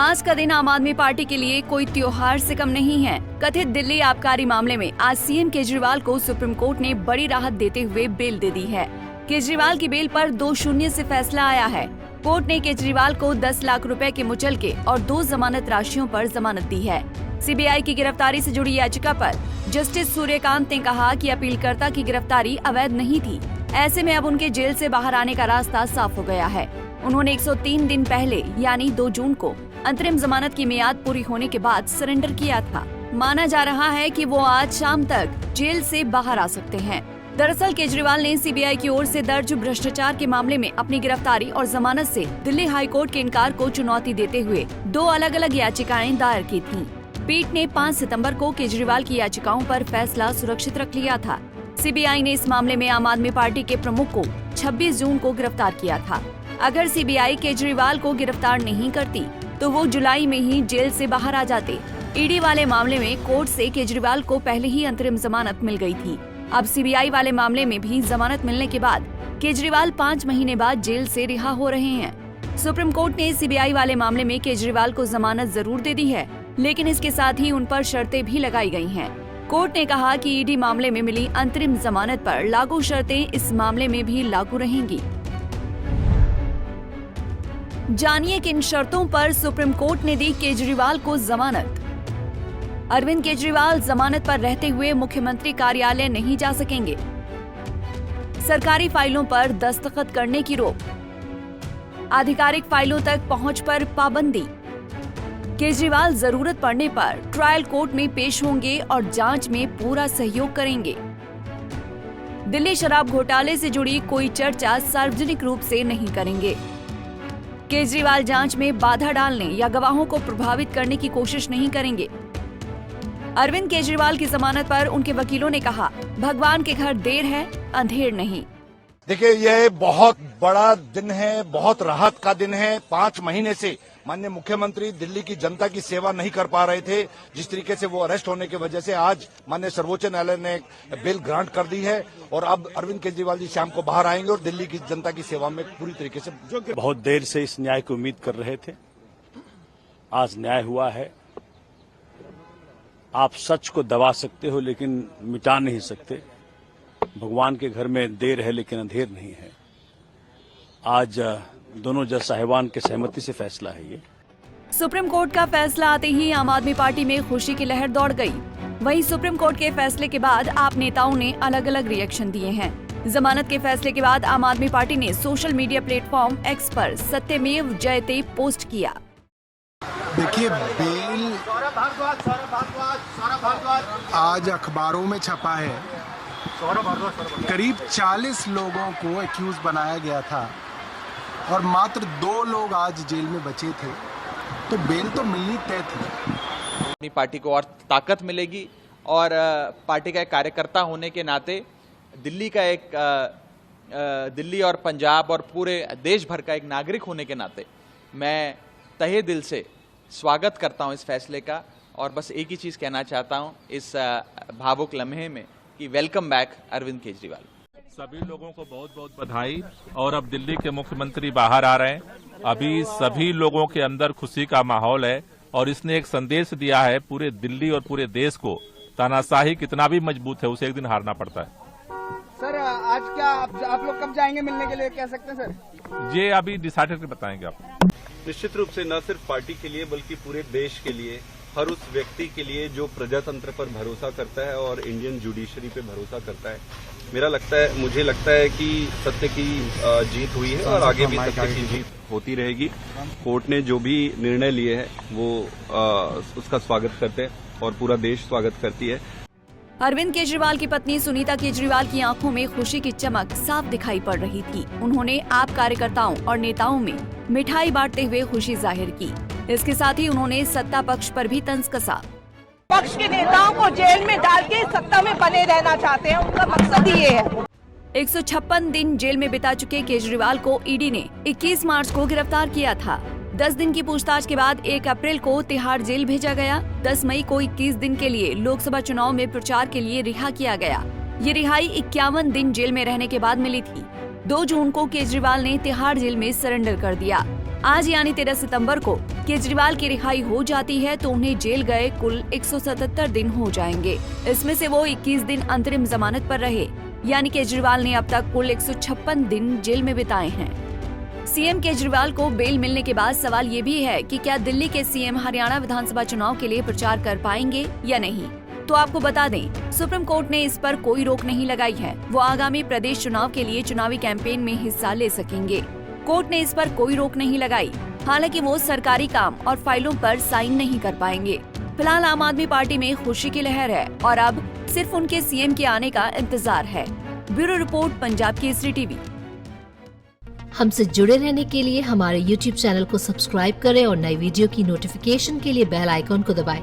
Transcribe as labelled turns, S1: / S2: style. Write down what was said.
S1: आज का दिन आम आदमी पार्टी के लिए कोई त्योहार से कम नहीं है। कथित दिल्ली आबकारी मामले में आज सीएम केजरीवाल को सुप्रीम कोर्ट ने बड़ी राहत देते हुए बेल दे दी है। केजरीवाल की बेल पर 2-0 से फैसला आया है। कोर्ट ने केजरीवाल को 10 लाख रुपए के मुचलके और 2 जमानत राशियों पर जमानत दी है। सीबीआई की गिरफ्तारी से जुड़ी याचिका पर जस्टिस सूर्यकांत ने कहा कि अपीलकर्ता की गिरफ्तारी अवैध नहीं थी। ऐसे में अब उनके जेल से बाहर आने का रास्ता साफ हो गया है। उन्होंने 103 दिन पहले यानी 2 जून को अंतरिम जमानत की मियाद पूरी होने के बाद सरेंडर किया था। माना जा रहा है कि वो आज शाम तक जेल से बाहर आ सकते हैं। दरअसल केजरीवाल ने सीबीआई की ओर से दर्ज भ्रष्टाचार के मामले में अपनी गिरफ्तारी और जमानत से दिल्ली हाई कोर्ट के इनकार को चुनौती देते हुए 2 अलग-अलग याचिकाएं दायर की थीं। पीठ ने 5 सितंबर को केजरीवाल की याचिकाओं पर फैसला सुरक्षित रख लिया था। सीबीआई ने इस मामले में आम आदमी पार्टी के प्रमुख को 26 जून को गिरफ्तार किया था। अगर सीबीआई केजरीवाल को गिरफ्तार नहीं करती तो वो जुलाई में ही जेल से बाहर आ जाते। ईडी वाले मामले में कोर्ट से केजरीवाल को पहले ही अंतरिम जमानत मिल गई थी। अब सीबीआई वाले मामले में भी जमानत मिलने के बाद केजरीवाल 5 महीने बाद जेल से रिहा हो रहे हैं। सुप्रीम कोर्ट ने सीबीआई वाले मामले में केजरीवाल को जमानत जरूर दे दी है, लेकिन इसके साथ ही उन पर शर्तें भी लगाई गई हैं। कोर्ट ने कहा कि ईडी मामले में मिली अंतरिम जमानत पर लागू शर्तें इस मामले में भी लागू रहेंगी। जानिए किन शर्तों पर सुप्रीम कोर्ट ने दी केजरीवाल को जमानत। अरविंद केजरीवाल जमानत पर रहते हुए मुख्यमंत्री कार्यालय नहीं जा सकेंगे। सरकारी फाइलों पर दस्तखत करने की रोक। आधिकारिक फाइलों तक पहुंच पर पाबंदी। केजरीवाल जरूरत पड़ने पर ट्रायल कोर्ट में पेश होंगे और जांच में पूरा सहयोग करेंगे। दिल्ली शराब घोटाले से जुड़ी कोई चर्चा सार्वजनिक रूप से नहीं करेंगे। केजरीवाल जांच में बाधा डालने या गवाहों को प्रभावित करने की कोशिश नहीं करेंगे। अरविंद केजरीवाल की जमानत पर उनके वकीलों ने कहा, भगवान के घर देर है, अंधेर नहीं।
S2: देखिए, यह बहुत बड़ा दिन है, बहुत राहत का दिन है। 5 महीने से माननीय मुख्यमंत्री दिल्ली की जनता की सेवा नहीं कर पा रहे थे। जिस तरीके से वो अरेस्ट होने की वजह से आज माननीय सर्वोच्च न्यायालय ने बेल ग्रांट कर दी है और अब अरविंद केजरीवाल जी शाम को बाहर आएंगे और दिल्ली की जनता की सेवा में पूरी तरीके से, जो कि
S3: बहुत देर से इस न्याय की उम्मीद कर रहे थे, आज न्याय हुआ है। आप सच को दबा सकते हो लेकिन मिटा नहीं सकते। भगवान के घर में देर है लेकिन अंधेर नहीं है। आज दोनों जज साहिबान के सहमति से फैसला है ये।
S1: सुप्रीम कोर्ट का फैसला आते ही आम आदमी पार्टी में खुशी की लहर दौड़ गई। वहीं सुप्रीम कोर्ट के फैसले के बाद आप नेताओं ने अलग अलग रिएक्शन दिए हैं। जमानत के फैसले के बाद आम आदमी पार्टी ने सोशल मीडिया प्लेटफॉर्म एक्स पर सत्यमेव जयते पोस्ट किया।
S4: देखिए, बेल आज अखबारों में छपा है। करीब 40 लोगों को एक्यूज बनाया गया था और मात्र 2 लोग आज जेल में बचे थे, तो बेल तो मिलनी तय थी।
S5: अपनी पार्टी को और ताकत मिलेगी और पार्टी का एक कार्यकर्ता होने के नाते दिल्ली और पंजाब और पूरे देश भर का एक नागरिक होने के नाते मैं तहे दिल से स्वागत करता हूं इस फैसले का और बस एक ही चीज कहना चाहता हूं इस भावुक लम्हे में कि वेलकम बैक अरविंद केजरीवाल।
S6: सभी लोगों को बहुत बहुत बधाई। और अब दिल्ली के मुख्यमंत्री बाहर आ रहे हैं। अभी सभी लोगों के अंदर खुशी का माहौल है और इसने एक संदेश दिया है पूरे दिल्ली और पूरे देश को, तानाशाही कितना भी मजबूत है उसे एक दिन हारना पड़ता है।
S7: सर, आज क्या आप लोग कब जाएंगे मिलने के लिए, कह सकते हैं सर?
S6: ये अभी डिसाइड करके बताएंगे आप।
S8: निश्चित रूप से न सिर्फ पार्टी के लिए बल्कि पूरे देश के लिए, हर उस व्यक्ति के लिए जो प्रजातंत्र पर भरोसा करता है और इंडियन जुडिशरी पे भरोसा करता है। मुझे लगता है कि सत्य की जीत हुई है और आगे भी सत्य की जीत होती रहेगी। कोर्ट ने जो भी निर्णय लिए हैं वो उसका स्वागत करते हैं और पूरा देश स्वागत करती है।
S1: अरविंद केजरीवाल की पत्नी सुनीता केजरीवाल की आंखों में खुशी की चमक साफ दिखाई पड़ रही थी। उन्होंने आप कार्यकर्ताओं और नेताओं में मिठाई बांटते हुए खुशी जाहिर की। इसके साथ ही उन्होंने सत्ता पक्ष पर भी तंज कसा।
S9: पक्ष के नेताओं को जेल में डाल के सत्ता में बने रहना चाहते हैं, उनका मकसद ही ये है।
S1: 156 दिन जेल में बिता चुके केजरीवाल को ईडी ने 21 मार्च को गिरफ्तार किया था। 10 दिन की पूछताछ के बाद 1 अप्रैल को तिहाड़ जेल भेजा गया। 10 मई को 21 दिन के लिए लोकसभा चुनाव में प्रचार के लिए रिहा किया गया। ये रिहाई 51 दिन जेल में रहने के बाद मिली थी। 2 जून को केजरीवाल ने तिहाड़ जेल में सरेंडर कर दिया। आज यानी 13 सितंबर को केजरीवाल की रिहाई हो जाती है तो उन्हें जेल गए कुल 177 दिन हो जाएंगे। इसमें से वो 21 दिन अंतरिम जमानत पर रहे, यानी केजरीवाल ने अब तक कुल 156 दिन जेल में बिताए हैं। सीएम केजरीवाल को बेल मिलने के बाद सवाल ये भी है कि क्या दिल्ली के सीएम हरियाणा विधानसभा चुनाव के लिए प्रचार कर पाएंगे या नहीं। तो आपको बता दें, सुप्रीम कोर्ट ने इस पर कोई रोक नहीं लगाई है। वो आगामी प्रदेश चुनाव के लिए चुनावी कैंपेन में हिस्सा ले सकेंगे। कोर्ट ने इस पर कोई रोक नहीं लगाई। हालांकि वो सरकारी काम और फाइलों पर साइन नहीं कर पाएंगे। फिलहाल आम आदमी पार्टी में खुशी की लहर है और अब सिर्फ उनके सीएम के आने का इंतजार है। Bureau report, Punjab Kesari TV.
S10: हमसे जुड़े रहने के लिए हमारे YouTube चैनल को सब्सक्राइब करें और नई वीडियो की नोटिफिकेशन के लिए बेल आइकॉन को दबाएं।